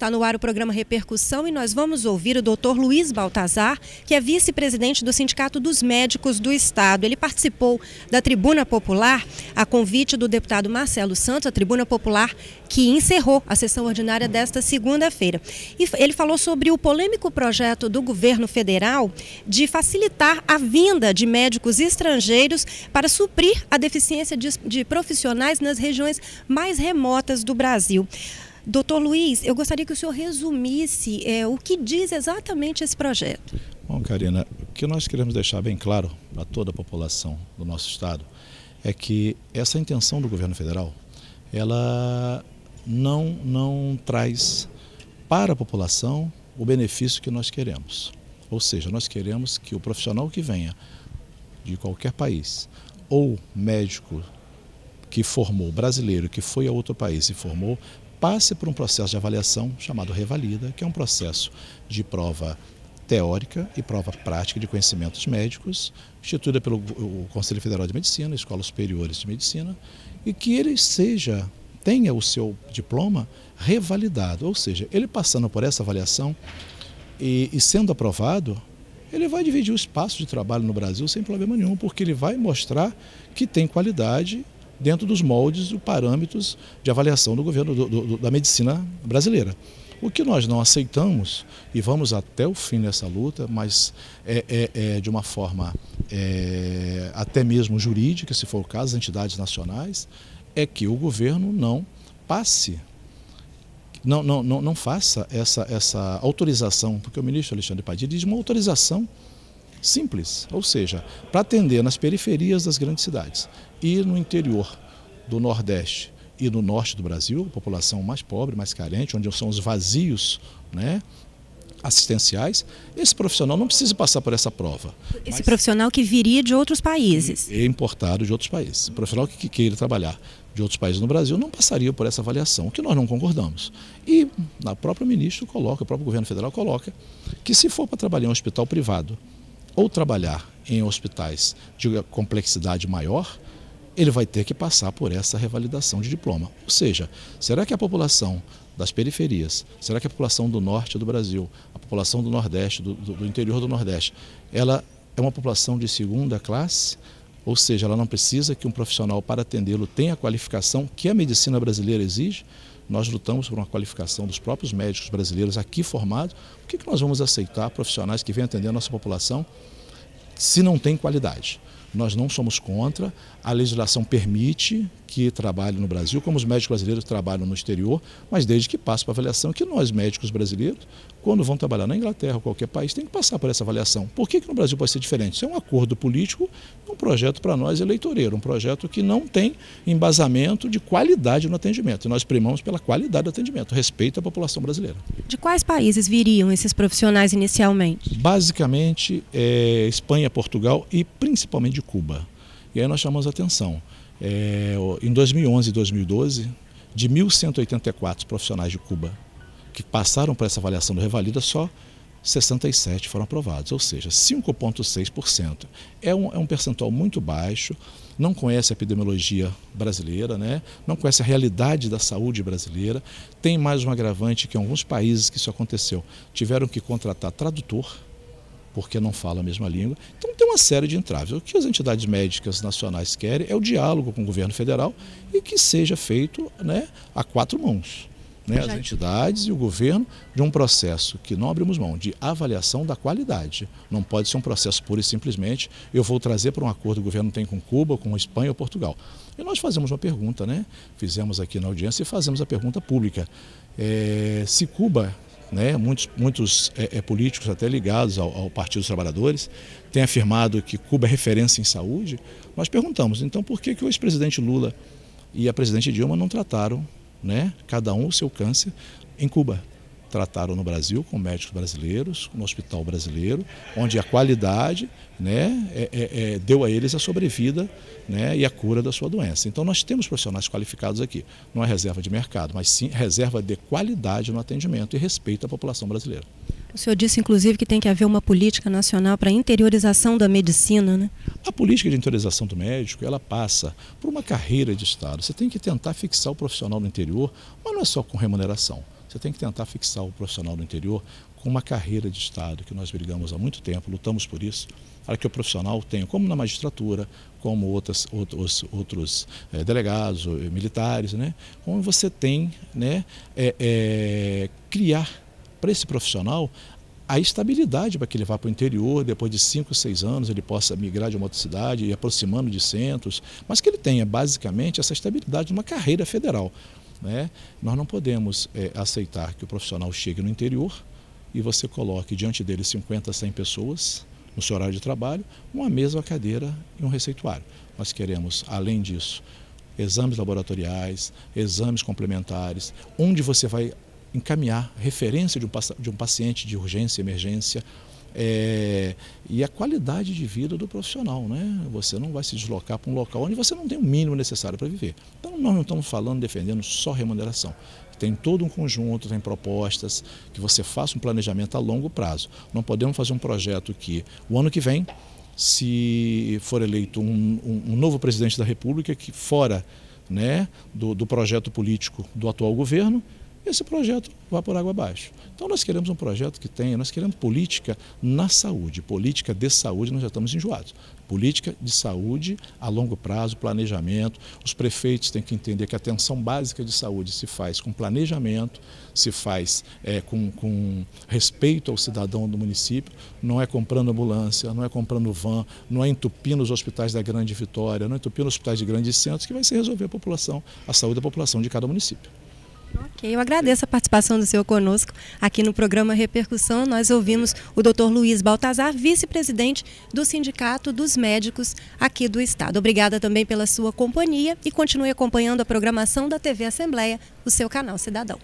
Está no ar o programa Repercussão e nós vamos ouvir o Dr. Luiz Baltazar, que é vice-presidente do Sindicato dos Médicos do Estado. Ele participou da Tribuna Popular a convite do deputado Marcelo Santos, a Tribuna Popular que encerrou a sessão ordinária desta segunda-feira. E ele falou sobre o polêmico projeto do governo federal de facilitar a vinda de médicos estrangeiros para suprir a deficiência de profissionais nas regiões mais remotas do Brasil. Doutor Luiz, eu gostaria que o senhor resumisse o que diz exatamente esse projeto. Bom, Karina, o que nós queremos deixar bem claro para toda a população do nosso estado é que essa intenção do governo federal, ela não traz para a população o benefício que nós queremos. Ou seja, nós queremos que o profissional que venha de qualquer país ou médico que formou, brasileiro que foi a outro país e formou, passe por um processo de avaliação chamado Revalida, que é um processo de prova teórica e prova prática de conhecimentos médicos, instituída pelo Conselho Federal de Medicina, Escolas Superiores de Medicina, e que ele tenha o seu diploma revalidado, ou seja, ele passando por essa avaliação e sendo aprovado, ele vai dividir o espaço de trabalho no Brasil sem problema nenhum, porque ele vai mostrar que tem qualidade dentro dos moldes e parâmetros de avaliação do governo da medicina brasileira. O que nós não aceitamos, e vamos até o fim nessa luta, mas de uma forma até mesmo jurídica, se for o caso, as entidades nacionais, é que o governo não faça essa autorização, porque o ministro Alexandre Padilha diz uma autorização simples, ou seja, para atender nas periferias das grandes cidades e no interior do Nordeste e do Norte do Brasil, população mais pobre, mais carente, onde são os vazios, assistenciais, esse profissional não precisa passar por essa prova. Esse profissional que viria de outros países. É importado de outros países. O profissional que queira trabalhar de outros países no Brasil não passaria por essa avaliação, o que nós não concordamos. E o próprio ministro coloca, o próprio governo federal coloca, que se for para trabalhar em um hospital privado ou trabalhar em hospitais de complexidade maior, ele vai ter que passar por essa revalidação de diploma. Ou seja, será que a população das periferias, será que a população do norte do Brasil, a população do Nordeste, do interior do Nordeste, ela é uma população de segunda classe? Ou seja, ela não precisa que um profissional para atendê-lo tenha a qualificação que a medicina brasileira exige? Nós lutamos por uma qualificação dos próprios médicos brasileiros aqui formados. Por que nós vamos aceitar profissionais que vêm atender a nossa população se não tem qualidade? Nós não somos contra, a legislação permite que trabalhe no Brasil, como os médicos brasileiros trabalham no exterior, mas desde que passe para a avaliação, que nós médicos brasileiros, quando vão trabalhar na Inglaterra ou qualquer país, tem que passar por essa avaliação. Por que no Brasil pode ser diferente? Isso é um acordo político, um projeto para nós eleitoreiro, um projeto que não tem embasamento de qualidade no atendimento. E nós primamos pela qualidade do atendimento, respeito à população brasileira. De quais países viriam esses profissionais inicialmente? Basicamente, Espanha, Portugal e principalmente de Cuba. E aí nós chamamos a atenção. Em 2011 e 2012, de 1.184 profissionais de Cuba que passaram por essa avaliação do Revalida, só 67 foram aprovados, ou seja, 5,6%. É um percentual muito baixo, não conhece a epidemiologia brasileira, não conhece a realidade da saúde brasileira. Tem mais um agravante que em alguns países que isso aconteceu, tiveram que contratar tradutor, porque não fala a mesma língua. Então tem uma série de entraves. O que as entidades médicas nacionais querem é o diálogo com o governo federal e que seja feito a quatro mãos. As entidades e o governo, de um processo que não abrimos mão, de avaliação da qualidade. Não pode ser um processo puro e simplesmente, eu vou trazer para um acordo que o governo tem com Cuba, com Espanha ou Portugal. E nós fazemos uma pergunta, fizemos aqui na audiência e fazemos a pergunta pública. Se Cuba, muitos políticos até ligados ao Partido dos Trabalhadores têm afirmado que Cuba é referência em saúde, nós perguntamos, então por que o ex-presidente Lula e a presidente Dilma não trataram cada um o seu câncer em Cuba? Trataram no Brasil com médicos brasileiros, no hospital brasileiro, onde a qualidade deu a eles a sobrevida e a cura da sua doença. Então nós temos profissionais qualificados aqui, não é reserva de mercado, mas sim reserva de qualidade no atendimento e respeito à população brasileira. O senhor disse, inclusive, que tem que haver uma política nacional para a interiorização da medicina, A política de interiorização do médico, ela passa por uma carreira de Estado. Você tem que tentar fixar o profissional no interior, mas não é só com remuneração. Você tem que tentar fixar o profissional do interior com uma carreira de Estado, que nós brigamos há muito tempo, lutamos por isso, para que o profissional tenha, como na magistratura, como outros delegados, militares, né? Como você tem, né, criar para esse profissional a estabilidade para que ele vá para o interior, depois de 5, 6 anos ele possa migrar de uma outra cidade, ir aproximando de centros, mas que ele tenha basicamente essa estabilidade numa carreira federal, né? Nós não podemos aceitar que o profissional chegue no interior e você coloque diante dele 50, 100 pessoas no seu horário de trabalho, uma mesma cadeira e um receituário. Nós queremos, além disso, exames laboratoriais, exames complementares, onde você vai encaminhar referência de um paciente de urgência e emergência, e a qualidade de vida do profissional, né? Você não vai se deslocar para um local onde você não tem o mínimo necessário para viver. Então nós não estamos defendendo só remuneração. Tem todo um conjunto, tem propostas, que você faça um planejamento a longo prazo. Não podemos fazer um projeto que o ano que vem, se for eleito um novo presidente da República, que fora, né, do projeto político do atual governo, esse projeto vai por água abaixo. Então nós queremos um projeto que tenha, nós queremos política na saúde, política de saúde, nós já estamos enjoados. Política de saúde a longo prazo, planejamento. Os prefeitos têm que entender que a atenção básica de saúde se faz com planejamento, se faz com respeito ao cidadão do município, não é comprando ambulância, não é comprando van, não é entupindo os hospitais da Grande Vitória, não é entupindo os hospitais de grandes centros, que vai se resolver a saúde da população de cada município. Ok, eu agradeço a participação do senhor conosco aqui no programa Repercussão. Nós ouvimos o Dr. Luiz Baltazar, vice-presidente do Sindicato dos Médicos aqui do Estado. Obrigada também pela sua companhia e continue acompanhando a programação da TV Assembleia, o seu canal Cidadão.